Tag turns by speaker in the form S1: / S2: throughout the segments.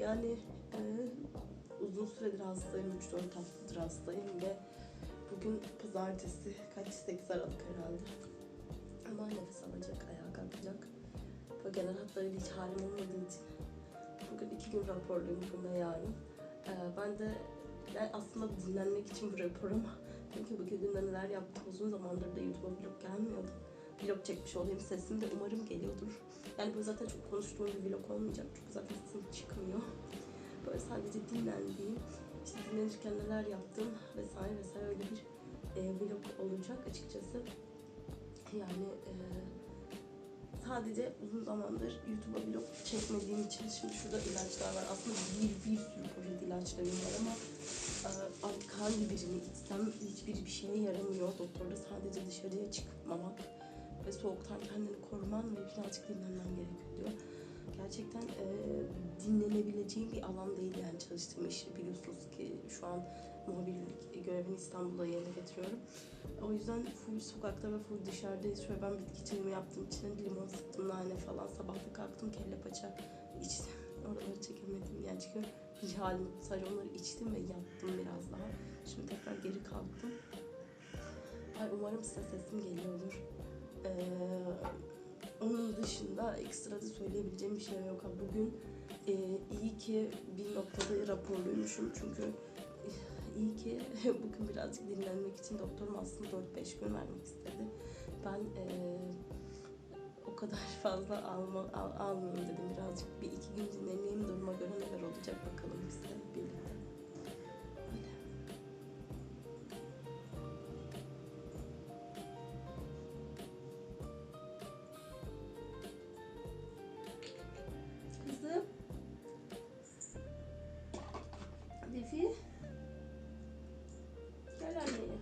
S1: Yani uzun süredir hastayım, 3-4 haftadır hastayım ve bugün pazartesi, 8 Aralık herhalde. Ama nefes alacak, ayağa kalkacak. Ve genel hatlarıyla hiç halim olmadığı için bugün 2 gün raporluyum, bugün ve yarın. Ben de aslında dinlenmek için bu rapor ama çünkü bugün günde neler yaptım, uzun zamandır da YouTube'a vlog gelmiyordu. Vlog çekmiş olayım, sesim de umarım geliyordur. Yani bu zaten çok konuştuğum bir vlog olmayacak çünkü zaten sesim çıkmıyor. Böyle sadece dinlendiğim, işte dinlenirken neler yaptım vesaire vesaire öyle bir vlog olacak açıkçası. Yani sadece uzun zamandır YouTube'a vlog çekmediğim için şimdi şurada ilaçlar var. Aslında bir sürü poşet ilaçlarım var ama artık hangi birini içsem hiçbiri bir şeye yaramıyor. Doktor da sadece dışarıya çıkmamak ve soğuktan kendini koruman ve birazcık dinlenmen gerekiyor diyor. Gerçekten dinlenebileceğim bir alan değil yani çalıştığım iş. Biliyorsunuz ki şu an muhabirlik görevini İstanbul'da yerine getiriyorum. O yüzden full sokakta ve full dışarıdayız. Şöyle ben bitki çayımı yaptığım için limon sıktım, nane falan. Sabah da kalktım kelle paça içtim. Oraları çekemedim yani çünkü hiç halim sadece onları içtim ve yattım biraz daha. Şimdi tekrar geri kalktım. Ay, umarım size sesim geliyordur. Onun dışında ekstra da söyleyebileceğim bir şey yok. Bugün iyi ki bir noktada raporluymuşum çünkü iyi ki bugün birazcık dinlenmek için doktorum aslında 4-5 gün vermek istedi. Ben o kadar fazla almayayım dedim, birazcık bir 2 gün dinleneyim, duruma göre neler olacak bakalım bizle birlikte. Kızım. Defi. Gel anneye.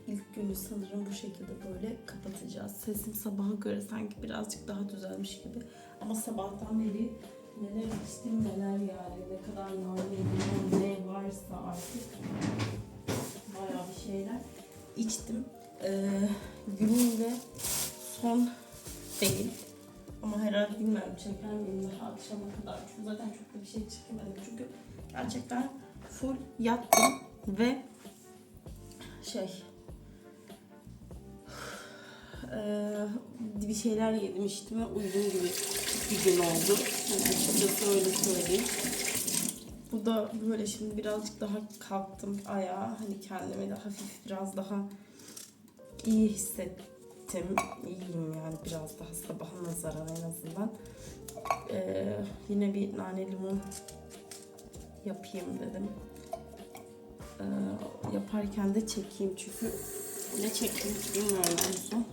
S1: İlk günü sanırım bu şekilde böyle kapatacağız. Sesim sabaha göre sanki birazcık daha düzelmiş gibi. Ama sabahtan beri neler içtim neler yani. Ne kadar nane yedim, ne varsa artık bayağı bir şeyler içtim. Günün de son değil. Ama herhalde bilmiyorum çeker miyim daha akşama kadar. Çünkü zaten çok da bir şey çekemedim. Çünkü gerçekten full yattım ve bir şeyler yedim içtim ve uyuduğum gibi bir gün oldu. Açıkçası öyle söyleyeyim. Bu da böyle şimdi birazcık daha kalktım ayağa. Hani kendimi de hafif biraz daha iyi hissettim. İyiyim yani biraz daha sabaha nazaran en azından. Yine bir nane limon yapayım dedim. Yaparken de çekeyim çünkü ne çektim bilmiyorum en son.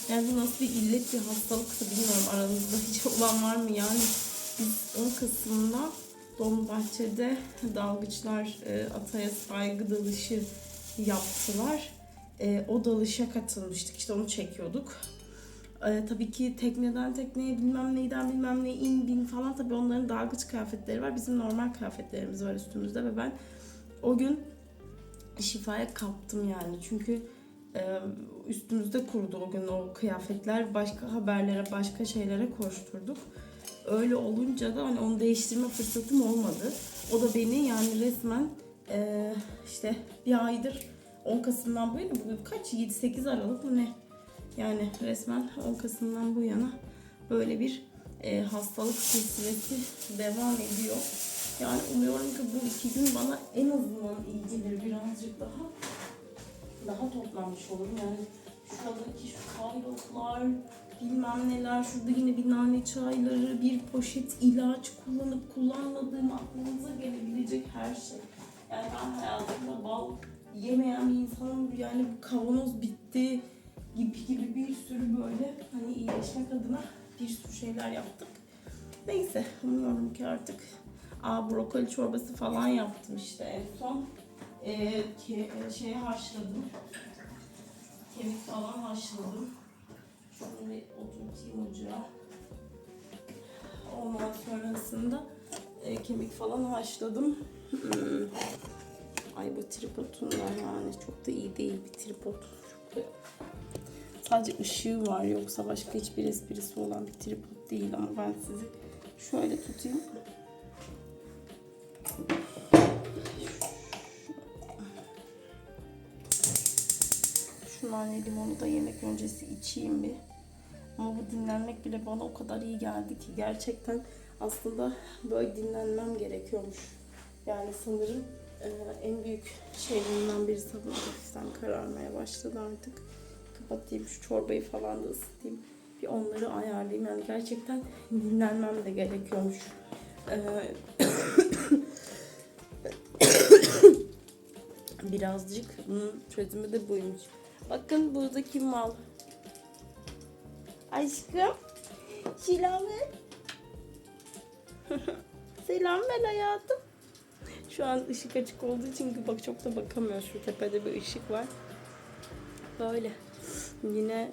S1: Yani bu nasıl bir illet bir hastalıksa bilmiyorum, aranızda hiç olan var mı? Yani biz 10 Kasım'da Dolmabahçe'de dalgıçlar ataya saygı dalışı yaptılar. O dalışa katılmıştık, işte onu çekiyorduk. Tabii ki tekneden tekneye bilmem neyden bilmem ne in bin falan, tabii onların dalgıç kıyafetleri var. Bizim normal kıyafetlerimiz var üstümüzde ve ben o gün şifaya kaptım yani. Çünkü üstümüzde kurudu o gün o kıyafetler. Başka haberlere, başka şeylere koşturduk. Öyle olunca da hani onu değiştirme fırsatım olmadı. O da beni yani resmen işte bir aydır 10 Kasım'dan bu yana, bu kaç? 7-8 Aralık mı ne? Yani resmen 10 Kasım'dan bu yana böyle bir hastalık silsilesi devam ediyor. Yani umuyorum ki bu 2 gün bana en azından iyi gelir, birazcık daha toplanmış olurum. Yani şuradaki şu kayroklar, bilmem neler, şurada yine bir nane çayları, bir poşet ilaç, kullanıp kullanmadığım aklınıza gelebilecek her şey. Yani ben hayatımda bal yemeyen bir insanım. Yani bu kavanoz bitti gibi bir sürü böyle hani iyileşmek adına bir sürü şeyler yaptık. Neyse, umuyorum ki artık brokoli çorbası falan yaptım işte en son. Haşladım. Kemik falan haşladım. Şunu bir oturtayım ocağa. Ondan sonrasında kemik falan haşladım. Ay bu tripodum da yani çok da iyi değil bir tripod. Sadece ışığı var, yoksa başka hiçbir esprisi olan bir tripod değil. Ama ben sizi şöyle tutayım. Şu nane limonu da yemek öncesi içeyim bir. Ama bu dinlenmek bile bana o kadar iyi geldi ki gerçekten aslında böyle dinlenmem gerekiyormuş. Yani sanırım en büyük şeyimden birisi hafiften kararmaya başladı artık. Kapatayım şu çorbayı falan da ısıtayım. Bir onları ayarlayayım. Yani gerçekten dinlenmem de gerekiyormuş. Birazcık bunun çözümü de buymuş. Bakın buradaki mal. Aşkım. Selam ver. Selam ver hayatım. Şu an ışık açık olduğu için bak çok da bakamıyor. Şu tepede bir ışık var. Böyle. Yine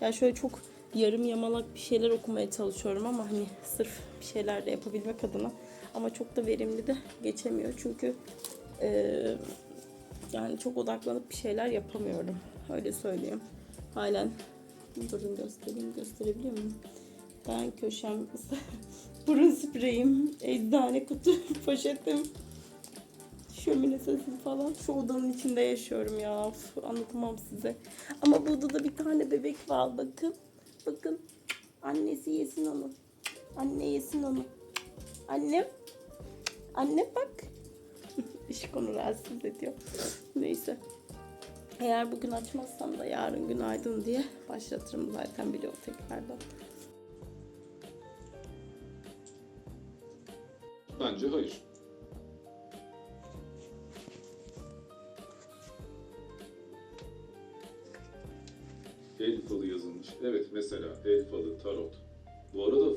S1: yani şöyle çok yarım yamalak bir şeyler okumaya çalışıyorum ama hani sırf bir şeyler de yapabilmek adına, ama çok da verimli de geçemiyor çünkü yani çok odaklanıp bir şeyler yapamıyorum, öyle söyleyeyim. Halen durun gösterebiliyor muyum? Ben köşem burun spreyim, eczane kutu poşetim, şömine sesim falan. Şu odanın içinde yaşıyorum ya. Anlatamam size. Ama burada da bir tane bebek var. Bakın. Bakın. Annesi yesin onu. Anne yesin onu. Annem. Anne bak. Işık onu rahatsız ediyor. Neyse. Eğer bugün açmazsam da yarın günaydın diye başlatırım zaten vlog tekrardan.
S2: Bence hayır. El falı yazılmış. Evet, mesela el falı, tarot. Bu arada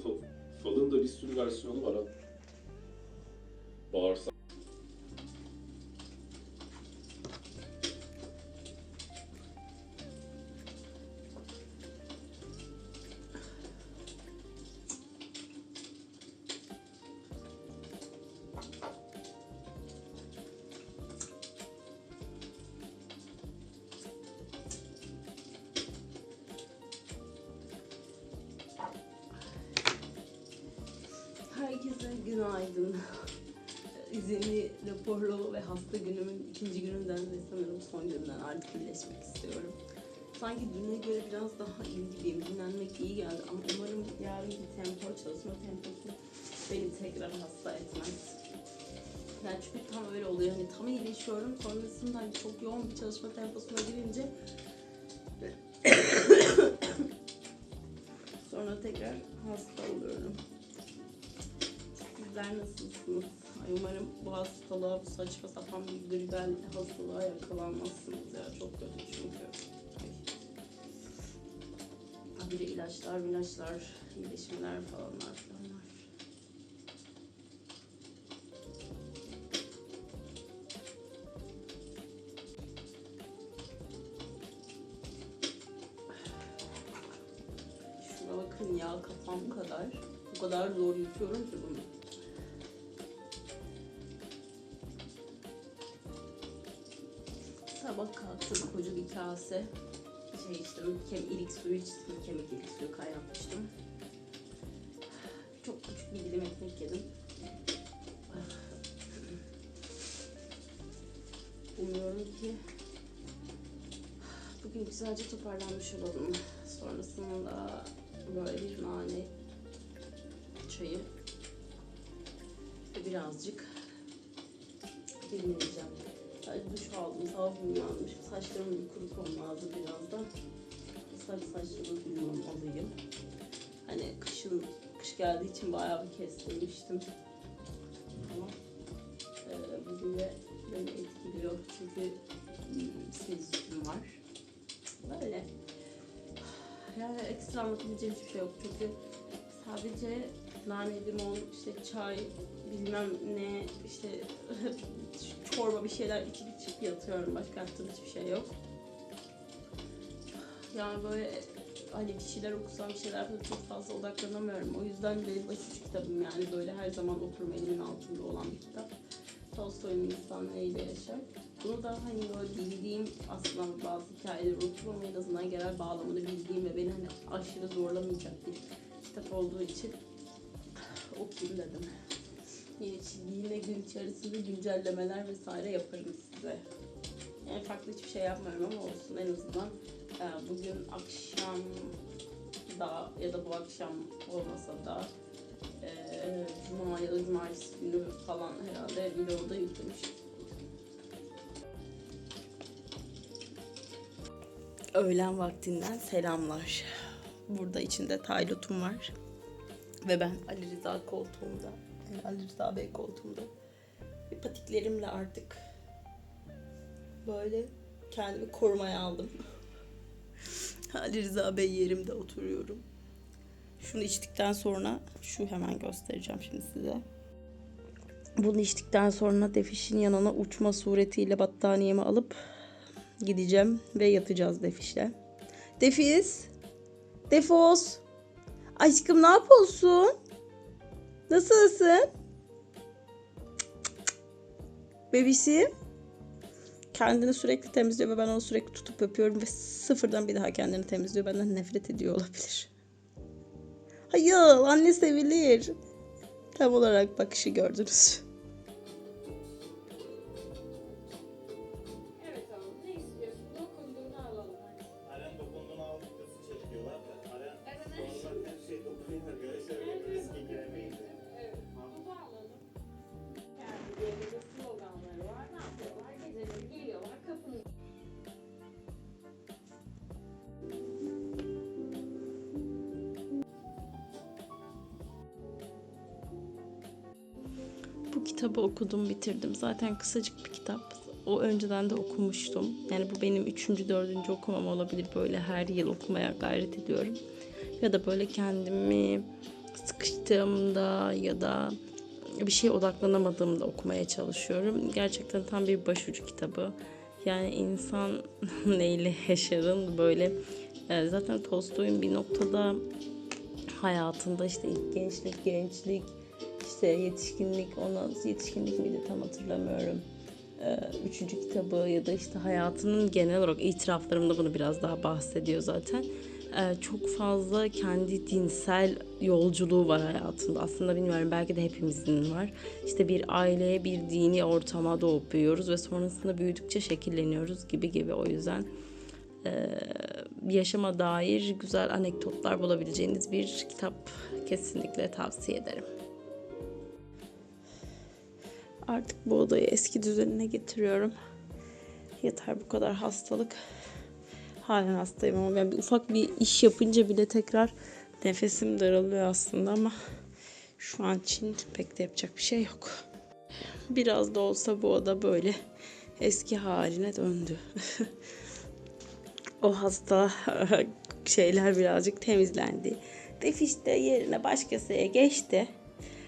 S2: falın da bir sürü versiyonu var ha. Bağırsak.
S1: Herkese günaydın. İzinli, raporlu ve hasta günümün 2. gününden ve sanırım son günden artık iyileşmek istiyorum. sanki düne göre biraz daha iyi gibiyim. Dinlenmek iyi geldi ama umarım yarınki çalışma temposu beni tekrar hasta etmez. Yani çünkü tam öyle oluyor. Hani tam iyileşiyorum. Sonrasında hani çok yoğun bir çalışma temposuna girince sonra tekrar hasta oluyorum. Sizler nasılsınız? Ay umarım bu hastalığa, bu saçma sapan bir gribel hastalığa yakalanmazsınız ya. Çok kötü çünkü. Bir de ilaçlar, iyileşmeler falanlar. Şuna bakın ya, kafam kadar. O kadar zor yutuyorum ki bunu. Sabah kalktım, koca bir kase içtim, ilik suyu içtim, kemik ilik suyu kaynatmıştım. Çok küçük bir dilim ekmek yedim. Umuyorum ki bugün güzelce toparlanmış olalım. Sonrasında böyle bir nane çayı ve birazcık dinleneceğim. Sadece duş aldım, sabah uyanmış. Saçlarımı bir kurutmam lazım biraz da. Sadece saçlarımı bilmem alayım. Hani kış geldiği için bayağı bir kestirmiştim. Ama bugün de beni etkiliyor çünkü sinüsüm var. Böyle. Yani ekstra anlatabileceğim hiçbir şey yok çünkü sadece nane, limon, işte çay, bilmem ne, işte çorba bir şeyler içip yatıyorum. Başka yaptığım hiçbir şey yok. Yani böyle hani bir şeyler okusam, bir şeyler yapıp çok fazla odaklanamıyorum. O yüzden benim başucu kitabım yani böyle her zaman okurum, elimin altında olan bir kitap. Tolstoy'un İnsan Neyle Yaşar. Bunu da hani böyle bildiğim, aslında bazı hikayeleri unuturum ama en azından genel bağlamını bildiğim ve beni hani aşırı zorlamayacak bir kitap olduğu için okuyayım dedim. Yine gün içerisinde güncellemeler vesaire yaparım size. Yani farklı hiçbir şey yapmıyorum ama olsun, en azından bugün akşam da ya da bu akşam olmasa da Cuma ya da Cumartesi günü falan herhalde vlogda yüklemişim. Öğlen vaktinden selamlar. Burada içinde taylotum var. Ve ben Ali Rıza koltuğumda, yani Ali Rıza Bey koltuğumda bir patiklerimle artık böyle kendimi korumaya aldım. Ali Rıza Bey yerimde oturuyorum. Şunu içtikten sonra, şu hemen göstereceğim şimdi size. Bunu içtikten sonra Defiş'in yanına uçma suretiyle battaniyemi alıp gideceğim ve yatacağız Defiş'le. Defiz, Defos, aşkım ne yapıyorsun? Nasılsın? Bebişim. Kendini sürekli temizliyor ve ben onu sürekli tutup öpüyorum ve sıfırdan bir daha kendini temizliyor. Benden nefret ediyor olabilir. Hayır, anne sevilir. Tam olarak bakışı gördünüz.
S3: Evet oğlum, ne istiyorsun? Dokunduğunu alalım hadi.
S4: Aren dokunduğunu aldıkça çekiyorlar da Aren
S3: Evet.
S4: sonra her şey dokunuyor göre şöyle riske giremeyiz.
S3: Evet, bunu da alalım. Kendi yerinde sloganları var. Ne yapıyorlar? Geceleri geliyorlar kapının.
S1: Bu kitabı okudum, bitirdim. Zaten kısacık bir kitap. O önceden de okumuştum. Yani bu benim 3. 4. okumam olabilir. Böyle her yıl okumaya gayret ediyorum. Ya da böyle kendimi sıkıştığımda ya da bir şeye odaklanamadığımda okumaya çalışıyorum. Gerçekten tam bir başucu kitabı. Yani insan neyle yaşarın böyle. Zaten Tolstoy'un bir noktada hayatında işte ilk gençlik, işte yetişkinlik, yetişkinlik miydi tam hatırlamıyorum. 3. kitabı ya da işte hayatının genel olarak itiraflarımda bunu biraz daha bahsediyor zaten. Çok fazla kendi dinsel yolculuğu var hayatında. Aslında bilmiyorum, belki de hepimizin var. İşte bir aileye, bir dini ortama doğup büyüyoruz ve sonrasında büyüdükçe şekilleniyoruz gibi. O yüzden yaşama dair güzel anekdotlar bulabileceğiniz bir kitap. Kesinlikle tavsiye ederim. Artık bu odayı eski düzenine getiriyorum. Yeter bu kadar hastalık. Halen hastayım ama ben ufak bir iş yapınca bile tekrar nefesim daralıyor aslında ama şu an için pek de yapacak bir şey yok. Biraz da olsa bu oda böyle eski haline döndü. O hasta şeyler birazcık temizlendi. Defiş de yerine başkasıya geçti.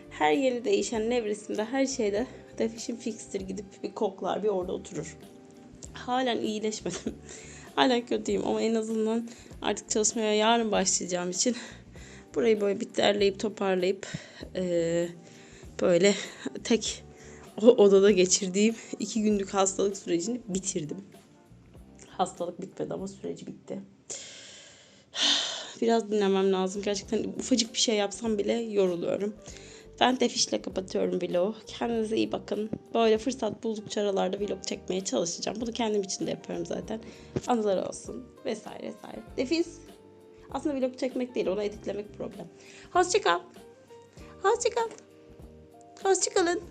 S1: Her yeni değişen nevresimde, her şeyde Defiş'in fikstir, gidip bir koklar, bir orada oturur. Halen iyileşmedim. Halen kötüyüm ama en azından artık çalışmaya yarın başlayacağım için burayı böyle bir derleyip toparlayıp böyle tek o odada geçirdiğim 2 günlük hastalık sürecini bitirdim. Hastalık bitmedi ama süreci bitti. Biraz dinlemem lazım. Gerçekten ufacık bir şey yapsam bile yoruluyorum. Ben Defiş'le kapatıyorum vlogu. Kendinize iyi bakın. Böyle fırsat buldukça aralarda vlog çekmeye çalışacağım. Bunu kendim için de yapıyorum zaten. Anılar olsun vesaire vesaire. Defiş. Aslında vlog çekmek değil, onu editlemek problem. Hoşça kal. Hoşça kal. Hoşça kalın.